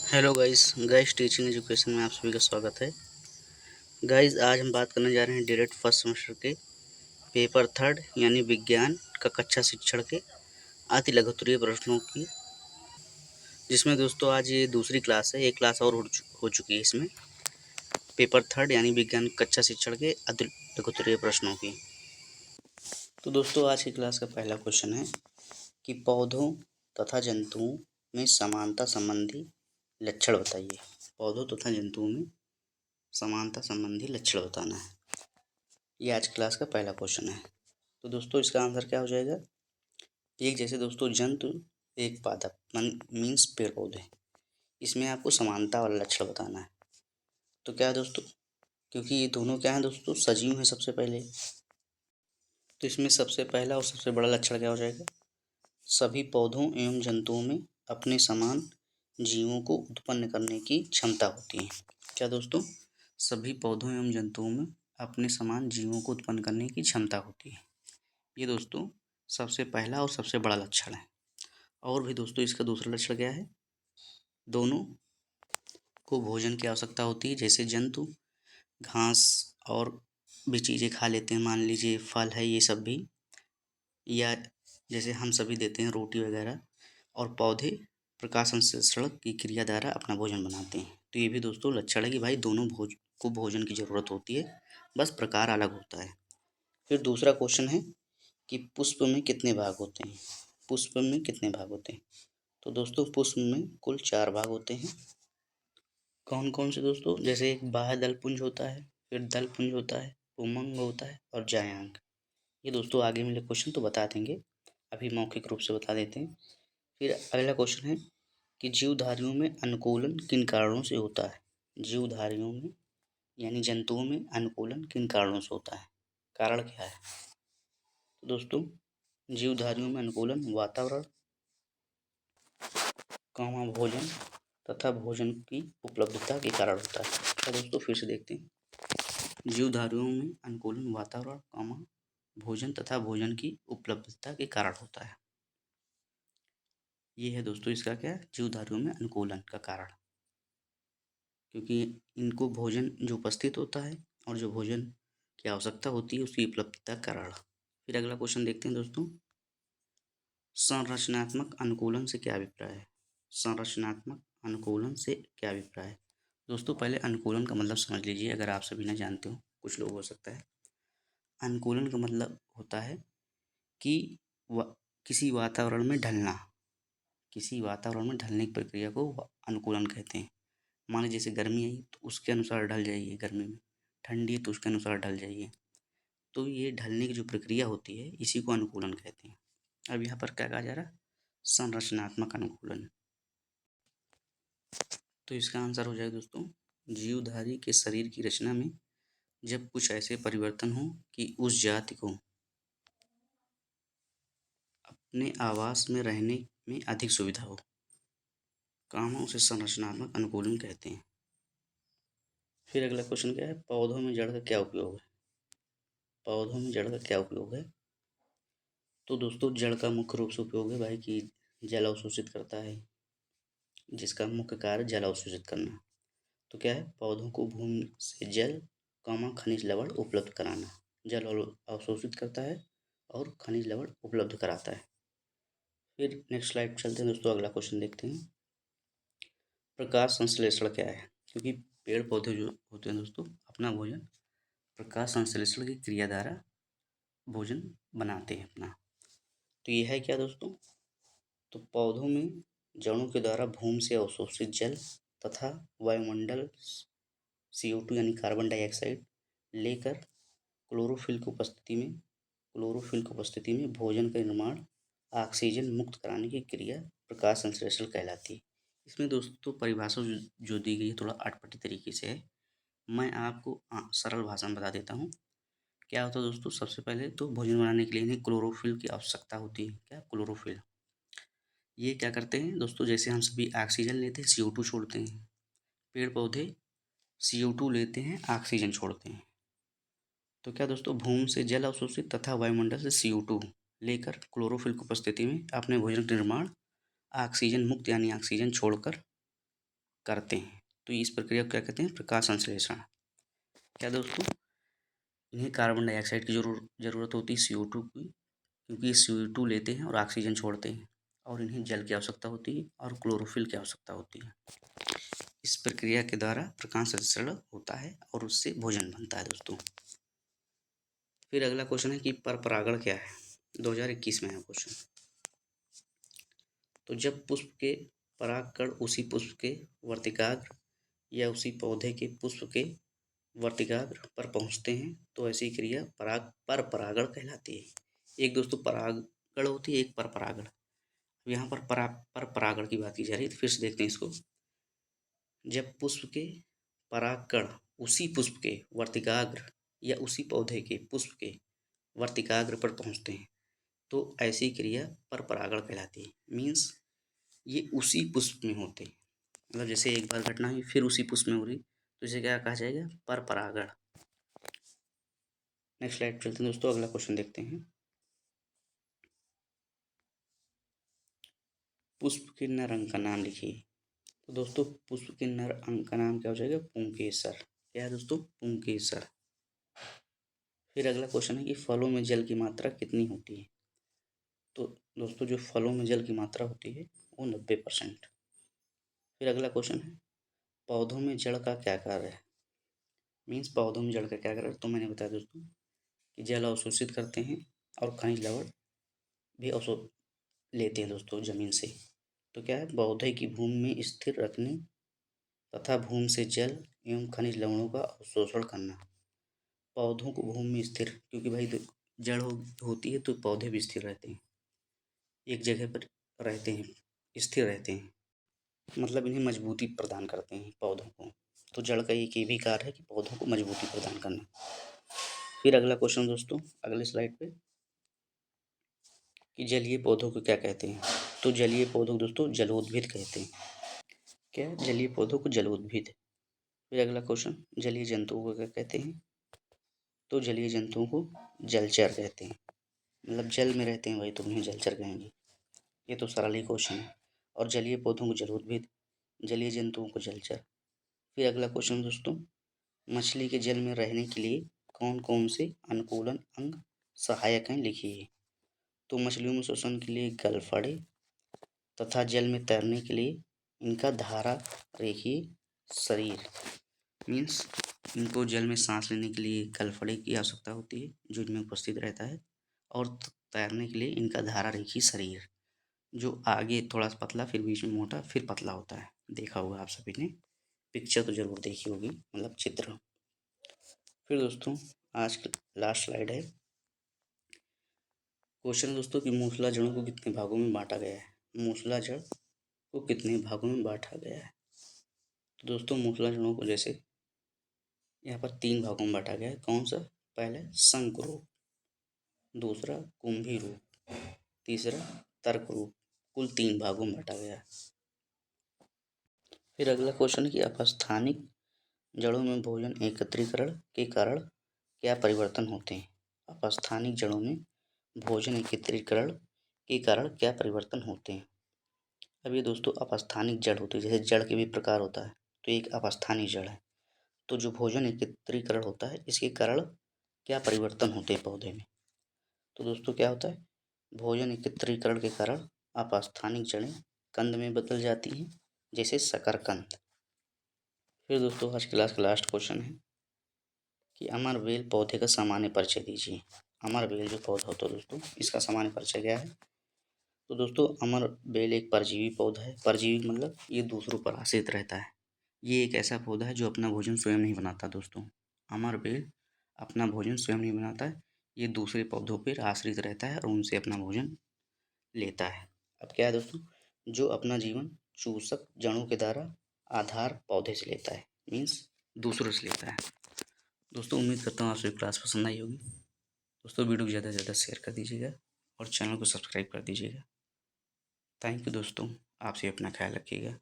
Hello guys teaching education में आप सभी का स्वागत है। गाइस आज हम बात करने जा रहे हैं डायरेक्ट फर्स्ट सेमेस्टर के पेपर थर्ड यानी विज्ञान का कक्षा शिक्षण के अति लघुत्तरीय प्रश्नों की, जिसमें दोस्तों आज ये दूसरी क्लास है। एक क्लास और हो चुकी है इसमें पेपर थर्ड यानी विज्ञान कक्षा शिक्षण के अति लघुत्तरीय प्रश्नों की। तो दोस्तों आज की क्लास का पहला क्वेश्चन है कि पौधों तथा जंतुओं में समानता संबंधी लक्षण बताइए। पौधों तथा जंतुओं में समानता संबंधी लक्षण बताना है, ये आज क्लास का पहला क्वेश्चन है। तो दोस्तों इसका आंसर क्या हो जाएगा। एक जैसे दोस्तों जंतु एक पादप मीन्स पेड़ पौधे, इसमें आपको समानता वाला लक्षण बताना है। तो क्या है दोस्तों, क्योंकि ये दोनों क्या है दोस्तों, सजीव हैं सबसे पहले, तो इसमें सबसे पहला और सबसे बड़ा लक्षण क्या हो जाएगा, सभी पौधों एवं जंतुओं में अपने समान जीवों को उत्पन्न करने की क्षमता होती है। क्या दोस्तों, सभी पौधों एवं जंतुओं में अपने समान जीवों को उत्पन्न करने की क्षमता होती है। ये दोस्तों सबसे पहला और सबसे बड़ा लक्षण है। और भी दोस्तों इसका दूसरा लक्षण क्या है, दोनों को भोजन की आवश्यकता होती है। जैसे जंतु घास और भी चीज़ें खा लेते हैं, मान लीजिए फल है ये सब भी, या जैसे हम सभी देते हैं रोटी वगैरह, और पौधे प्रकाश संश्लेषण की क्रिया द्वारा अपना भोजन बनाते हैं। तो ये भी दोस्तों लक्षण है कि भाई दोनों को भोजन की ज़रूरत होती है, बस प्रकार अलग होता है। फिर दूसरा क्वेश्चन है कि पुष्प में कितने भाग होते हैं। पुष्प में कितने भाग होते हैं, तो दोस्तों पुष्प में कुल 4 भाग होते हैं। कौन कौन से दोस्तों, जैसे एक बाह्य दल पुंज होता है, फिर दल पुंज होता है, पुंमंग होता है और जायांग। ये दोस्तों आगे मिले क्वेश्चन तो बता देंगे, अभी मौखिक रूप से बता देते हैं। फिर अगला क्वेश्चन है कि जीवधारियों में अनुकूलन किन कारणों से होता है। जीवधारियों में यानी जंतुओं में अनुकूलन किन कारणों से होता है, कारण क्या है। तो दोस्तों जीवधारियों में अनुकूलन वातावरण, भोजन तथा भोजन की उपलब्धता के कारण होता है। तो दोस्तों फिर से देखते हैं, जीवधारियों में अनुकूलन वातावरण, भोजन तथा भोजन की उपलब्धता के कारण होता है। ये है दोस्तों इसका क्या है, जीवधारियों में अनुकूलन का कारण, क्योंकि इनको भोजन जो उपस्थित होता है और जो भोजन की आवश्यकता होती है उसकी उपलब्धता का कारण। फिर अगला क्वेश्चन देखते हैं दोस्तों, संरचनात्मक अनुकूलन से क्या अभिप्राय है। संरचनात्मक अनुकूलन से क्या अभिप्राय है। दोस्तों पहले अनुकूलन का मतलब समझ लीजिए, अगर आप सभी ना जानते हो, कुछ लोग हो सकता है। अनुकूलन का मतलब होता है कि किसी वातावरण में ढलना, किसी वातावरण में ढलने की प्रक्रिया को अनुकूलन कहते हैं। मान लीजिए जैसे गर्मी आई तो उसके अनुसार ढल जाइए गर्मी में, ठंडी है तो उसके अनुसार ढल जाइए। तो ये ढलने की जो प्रक्रिया होती है इसी को अनुकूलन कहते हैं। अब यहाँ पर क्या कहा जा रहा है, संरचनात्मक अनुकूलन। तो इसका आंसर हो जाएगा दोस्तों, जीवधारी के शरीर की रचना में जब कुछ ऐसे परिवर्तन हो कि उस जाति को अपने आवास में रहने में अधिक सुविधा हो, कामों से संरचनात्मक अनुकूलन कहते हैं। फिर अगला क्वेश्चन क्या है, पौधों में जड़ का क्या उपयोग है। पौधों में जड़ का क्या उपयोग है। तो दोस्तों जड़ का मुख्य रूप से उपयोग है भाई कि जल अवशोषित करता है, जिसका मुख्य कार्य जल अवशोषित करना। तो क्या है, पौधों को भूमि से जल, खनिज लवण उपलब्ध कराना। जल अवशोषित करता है और खनिज लवण उपलब्ध कराता है। फिर नेक्स्ट स्लाइड पर चलते हैं दोस्तों, अगला क्वेश्चन देखते हैं, प्रकाश संश्लेषण क्या है। क्योंकि पेड़ पौधे जो होते हैं दोस्तों अपना भोजन प्रकाश संश्लेषण की क्रिया द्वारा भोजन बनाते हैं अपना। तो ये है क्या दोस्तों, तो पौधों में जड़ों के द्वारा भूमि से अवशोषित जल तथा वायुमंडल CO2 यानी कार्बन डाइऑक्साइड लेकर क्लोरोफिल की उपस्थिति में भोजन का निर्माण ऑक्सीजन मुक्त कराने की क्रिया प्रकाश संश्लेषण कहलाती है। इसमें दोस्तों परिभाषा जो दी गई है थोड़ा अटपटी तरीके से है, मैं आपको सरल भाषा में बता देता हूँ। क्या होता है दोस्तों, सबसे पहले तो भोजन बनाने के लिए इन्हें क्लोरोफिल की आवश्यकता होती है। क्या, क्लोरोफिल। ये क्या करते हैं दोस्तों, जैसे हम सभी ऑक्सीजन लेते हैं CO2 छोड़ते हैं, पेड़ पौधे CO2 लेते हैं ऑक्सीजन छोड़ते हैं। तो क्या दोस्तों, भूमि से जल अवशोषित तथा वायुमंडल से CO2 लेकर क्लोरोफिल की उपस्थिति में अपने भोजन का निर्माण ऑक्सीजन मुक्त यानी ऑक्सीजन छोड़कर करते हैं। तो इस प्रक्रिया को क्या कहते हैं? प्रकाश संश्लेषण। क्या दोस्तों? इन्हें कार्बन डाइऑक्साइड की ज़रूरत होती है CO2 की, क्योंकि ये CO2 लेते हैं और ऑक्सीजन छोड़ते हैं, और इन्हें जल की आवश्यकता होती है और क्लोरोफिल की आवश्यकता होती है। इस प्रक्रिया के द्वारा प्रकाश संश्लेषण होता है और उससे भोजन बनता है दोस्तों। फिर अगला क्वेश्चन है कि परपरागण क्या है? 2021 में है क्वेश्चन। तो जब पुष्प के परागकण उसी पुष्प के वर्तिकाग्र या उसी पौधे के पुष्प के वर्तिकाग्र पर पहुंचते हैं तो ऐसी क्रिया परपरागण कहलाती है। एक दोस्तों परागण होती है, एक परपरागण। यहाँ पर परपरागण की बात की जा रही है, तो फिर से देखते हैं इसको। जब पुष्प के परागकण उसी पुष्प के वर्तिकाग्र या उसी पौधे के पुष्प के वर्तिकाग्र पर पहुंचते हैं तो ऐसी क्रिया परपरागण कहलाती है। मीन्स ये उसी पुष्प में होते हैं, मतलब जैसे एक बार घटना हुई फिर उसी पुष्प में हो रही, तो इसे क्या कहा जाएगा? परपरागण। नेक्स्ट स्लाइड चलते हैं दोस्तों, अगला क्वेश्चन देखते हैं। पुष्प के नर अंग का नाम लिखिए। तो दोस्तों पुष्प के नर अंग का नाम क्या हो जाएगा? पुंकेसर। क्या है दोस्तों? पुंकेसर। फिर अगला क्वेश्चन है कि फलों में जल की मात्रा कितनी होती है? तो दोस्तों जो फलों में जल की मात्रा होती है वो 90%। फिर अगला क्वेश्चन है पौधों में जड़ का क्या कार्य है? मीन्स पौधों में जड़ का क्या कार्य है? तो मैंने बताया दोस्तों कि जल अवशोषित करते हैं और खनिज लवण भी अवशोष लेते हैं दोस्तों जमीन से। तो क्या है? पौधे की भूमि में स्थिर रखने तथा भूमि से जल एवं खनिज लवणों का अवशोषण करना। पौधों को भूमि में स्थिर, क्योंकि भाई जड़ होती है तो पौधे भी स्थिर रहते हैं, एक जगह पर रहते हैं, स्थिर रहते हैं, मतलब इन्हें मजबूती प्रदान करते हैं पौधों को। तो जड़ का एक ये भी कार्य है कि पौधों को मजबूती प्रदान करना। फिर अगला क्वेश्चन दोस्तों अगले स्लाइड पे कि जलीय पौधों को क्या कहते हैं? तो जलीय पौधों को दोस्तों जलोद्भिद कहते हैं। क्या है? जलीय पौधों को जलोद्भिद। फिर अगला क्वेश्चन जलीय जंतुओं को क्या कहते हैं? तो जलीय जंतुओं को जलचर कहते हैं, मतलब जल में रहते हैं भाई तो उन्हें जलचर कहेंगे। ये तो सरल ही क्वेश्चन है। और जलीय पौधों को जलोद्भिद, जलीय जंतुओं को जलचर। फिर अगला क्वेश्चन दोस्तों मछली के जल में रहने के लिए कौन कौन से अनुकूलन अंग सहायक हैं लिखिए। तो मछलियों में श्वसन के लिए गलफड़े तथा जल में तैरने के लिए इनका धारा रेखीय शरीर। मीन्स इनको जल में सांस लेने के लिए गलफड़े की आवश्यकता होती है जो इनमें उपस्थित रहता है, और तैरने के लिए इनका धारा रेखीय शरीर जो आगे थोड़ा सा पतला फिर बीच में मोटा फिर पतला होता है। देखा होगा आप सभी ने, पिक्चर तो जरूर देखी होगी, मतलब चित्र। फिर दोस्तों आज की लास्ट स्लाइड है। क्वेश्चन दोस्तों कि मूसला जड़ों को कितने भागों में बांटा गया है? मूसला जड़ को कितने भागों में बांटा गया है? तो दोस्तों मूसला जड़ों को जैसे यहाँ पर 3 भागों में बांटा गया है। कौन सा? पहले शंकु रूप, दूसरा कुंभी रूप, तीसरा तर्क रूप। कुल 3 भागों में बांटा गया है। फिर अगला क्वेश्चन है कि अपस्थानिक जड़ों में भोजन एकत्रीकरण के कारण क्या परिवर्तन होते हैं? अपस्थानिक जड़ों में भोजन एकत्रीकरण के कारण क्या परिवर्तन होते हैं? अब ये दोस्तों अपस्थानिक जड़ होती है, जैसे जड़ के भी प्रकार होता है तो एक अपस्थानिक जड़ है। तो जो भोजन एकत्रीकरण होता है इसके कारण क्या परिवर्तन होते हैं पौधे में? तो दोस्तों क्या होता है? भोजन एकत्रीकरण के कारण अपस्थानिक जड़ें कंद में बदल जाती हैं, जैसे शकरकंद। फिर दोस्तों आज क्लास का लास्ट क्वेश्चन है कि अमर बेल पौधे का सामान्य परिचय दीजिए। अमर बेल जो पौधा होता है दोस्तों इसका सामान्य परिचय क्या है? तो दोस्तों अमर बेल एक परजीवी पौधा है। परजीवी मतलब ये दूसरों पर आश्रित रहता है। ये एक ऐसा पौधा है जो अपना भोजन स्वयं नहीं बनाता दोस्तों। अमर बेल अपना भोजन स्वयं नहीं बनाता है, ये दूसरे पौधों पर आश्रित रहता है और उनसे अपना भोजन लेता है। अब क्या है दोस्तों? जो अपना जीवन चूषक जड़ों के द्वारा आधार पौधे से लेता है, मीन्स दूसरों से लेता है। दोस्तों उम्मीद करता हूँ आपको क्लास पसंद आई होगी। दोस्तों वीडियो को ज़्यादा से ज़्यादा शेयर कर दीजिएगा और चैनल को सब्सक्राइब कर दीजिएगा। थैंक यू दोस्तों, आपसे अपना ख्याल रखिएगा।